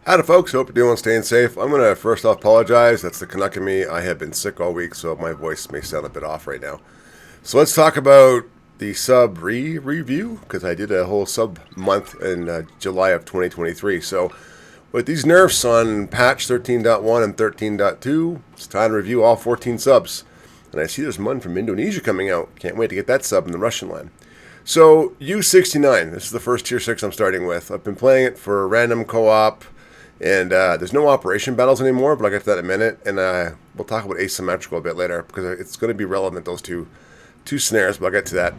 Howdy folks, hope you're doing staying safe. I'm going to first off apologize. That's the Canuck in me. I have been sick all week, so my voice may sound a bit off right now. So let's talk about the sub review, because I did a whole sub month in July of 2023. So with these nerfs on patch 13.1 and 13.2, it's time to review all 14 subs. And I see there's one from Indonesia coming out. Can't wait to get that sub in the Russian line. So U69, this is the first tier 6 I'm starting with. I've been playing it for random co-op. And there's no operation battles anymore, but I'll get to that in a minute. And we'll talk about asymmetrical a bit later, because it's going to be relevant, those two snares, but I'll get to that.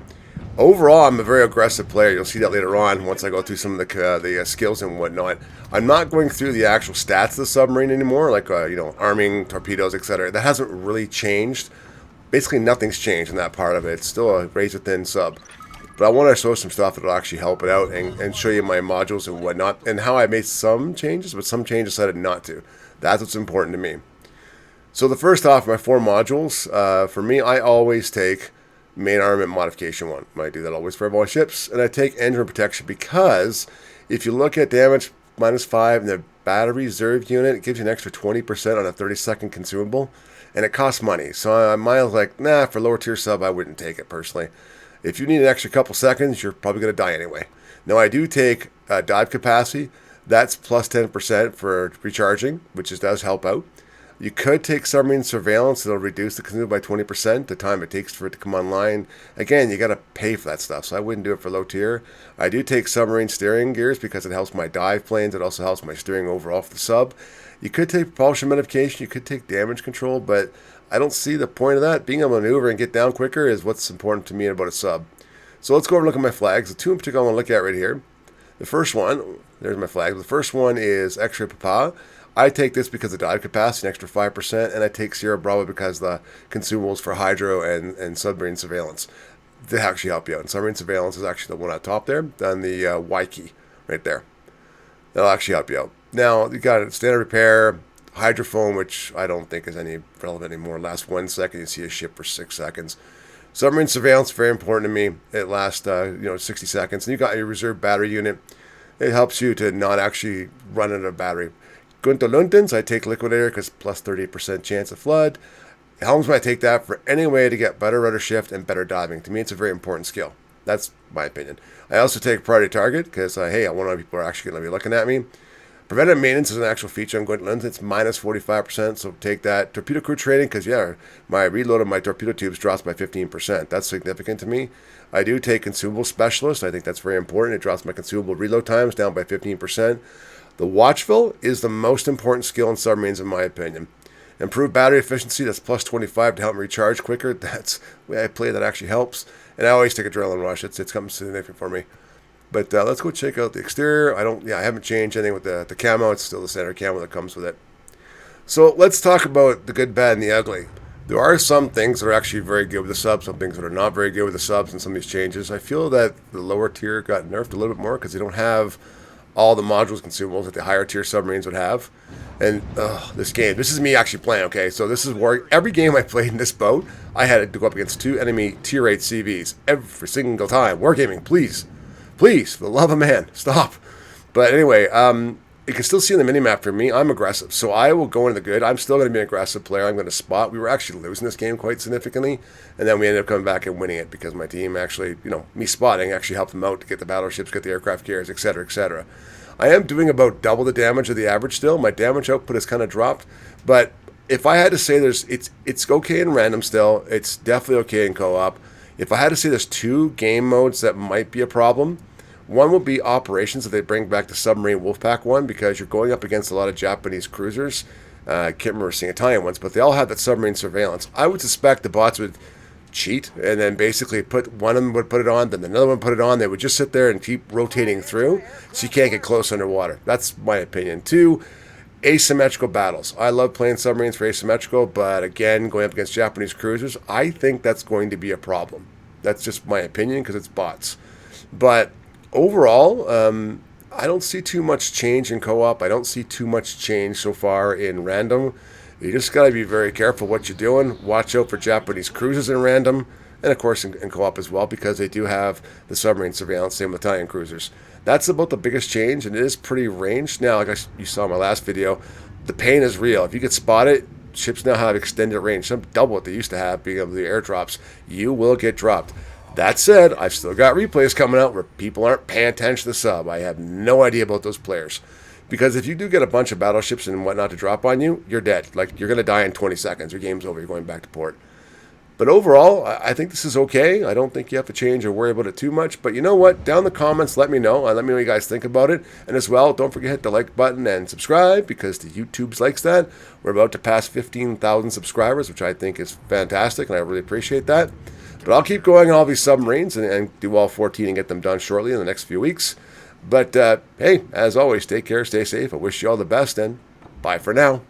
Overall, I'm a very aggressive player. You'll see that later on once I go through some of the skills and whatnot. I'm not going through the actual stats of the submarine anymore, like arming, torpedoes, etc. That hasn't really changed. Basically, nothing's changed in that part of it. It's still a razor-thin sub. But I want to show some stuff that'll actually help it out and show you my modules and whatnot, and how I made some changes, but some changes I decided not to. That's what's important to me. So the first off, my 4 modules, for me, I always take main armament modification 1. I do that always for Warships, and I take engine protection because if you look at damage -5 and the battery reserve unit, it gives you an extra 20% on a 30-second consumable, and it costs money. So I'm like, nah, for lower tier sub, I wouldn't take it personally. If you need an extra couple seconds, you're probably going to die anyway. Now, I do take dive capacity. That's plus 10% for recharging, which does help out. You could take submarine surveillance. It'll reduce the consumable by 20%, the time it takes for it to come online. Again, you got to pay for that stuff, so I wouldn't do it for low tier. I do take submarine steering gears because it helps my dive planes. It also helps my steering overall for the sub. You could take propulsion modification. You could take damage control, but I don't see the point of that. Being able to maneuver and get down quicker is what's important to me about a sub. So let's go over and look at my flags. The 2 in particular I want to look at right here. The first one, there's my flag. The first one is X-ray Papa. I take this because of dive capacity, an extra 5%, and I take Sierra Bravo because the consumables for hydro and submarine surveillance. They actually help you out. And submarine surveillance is actually the one on top there, on the Y key right there. That'll actually help you out. Now, you got standard repair, hydrophone, which I don't think is any relevant anymore. Lasts 1 second. You see a ship for 6 seconds. Submarine surveillance, very important to me. It lasts 60 seconds. And you got your reserve battery unit. It helps you to not actually run out of battery. Gunter Luntens, I take liquidator because plus 30% chance of flood. Helmsman, I take that for any way to get better rudder shift and better diving. To me, it's a very important skill. That's my opinion. I also take priority target because, hey, I want to know people are actually going to be looking at me. Preventive maintenance is an actual feature on Gunter Luntens. It's minus 45%, so take that. Torpedo crew training, because, yeah, my reload of my torpedo tubes drops by 15%. That's significant to me. I do take consumable specialist. I think that's very important. It drops my consumable reload times down by 15%. The watchful is the most important skill in submarines, in my opinion. Improved battery efficiency, that's plus 25 to help me recharge quicker. That's the way I play, that actually helps. And I always take adrenaline rush. It's something significant for me. But let's go check out the exterior. I haven't changed anything with the camo. It's still the standard camo that comes with it. So let's talk about the good, bad, and the ugly. There are some things that are actually very good with the subs, some things that are not very good with the subs, and some of these changes. I feel that the lower tier got nerfed a little bit more because they don't have all the modules consumables that the higher tier submarines would have. And this is me actually playing, okay? So this is where every game I played in this boat, I had to go up against 2 enemy tier 8 CVs every single time. Wargaming, please. Please, for the love of man, stop. But anyway, you can still see on the minimap for me, I'm aggressive. So I will go into the good. I'm still going to be an aggressive player. I'm going to spot. We were actually losing this game quite significantly. And then we ended up coming back and winning it because my team actually, me spotting actually helped them out to get the battleships, get the aircraft carriers, etc., etc. I am doing about double the damage of the average still. My damage output has kind of dropped. But if I had to say it's okay in random still. It's definitely okay in co-op. If I had to say there's 2 game modes that might be a problem, one will be operations if they bring back the Submarine Wolfpack one, because you're going up against a lot of Japanese cruisers. I can't remember seeing Italian ones, but they all have that submarine surveillance. I would suspect the bots would cheat and then basically one of them would put it on, then another one put it on. They would just sit there and keep rotating through so you can't get close underwater. That's my opinion. 2, asymmetrical battles. I love playing submarines for asymmetrical, but again, going up against Japanese cruisers, I think that's going to be a problem. That's just my opinion because it's bots. But overall, I don't see too much change in co-op. I don't see too much change so far in random. You just got to be very careful what you're doing. Watch out for Japanese cruisers in random. and of course in co-op as well, because they do have the submarine surveillance, same with Italian cruisers. That's about the biggest change, and it is pretty ranged. Now, like you saw in my last video, the pain is real. If you get spotted, ships now have extended range, some double what they used to have, being able to do airdrops. You will get dropped. That said, I've still got replays coming out where people aren't paying attention to the sub. I have no idea about those players. Because if you do get a bunch of battleships and whatnot to drop on you, you're dead. Like, you're going to die in 20 seconds. Your game's over. You're going back to port. But overall, I think this is okay. I don't think you have to change or worry about it too much. But you know what? Down in the comments, let me know. Let me know what you guys think about it. And as well, don't forget to hit the like button and subscribe, because the YouTube's likes that. We're about to pass 15,000 subscribers, which I think is fantastic, and I really appreciate that. But I'll keep going on all these submarines and do all 14 and get them done shortly in the next few weeks. But hey, as always, take care, stay safe. I wish you all the best, and bye for now.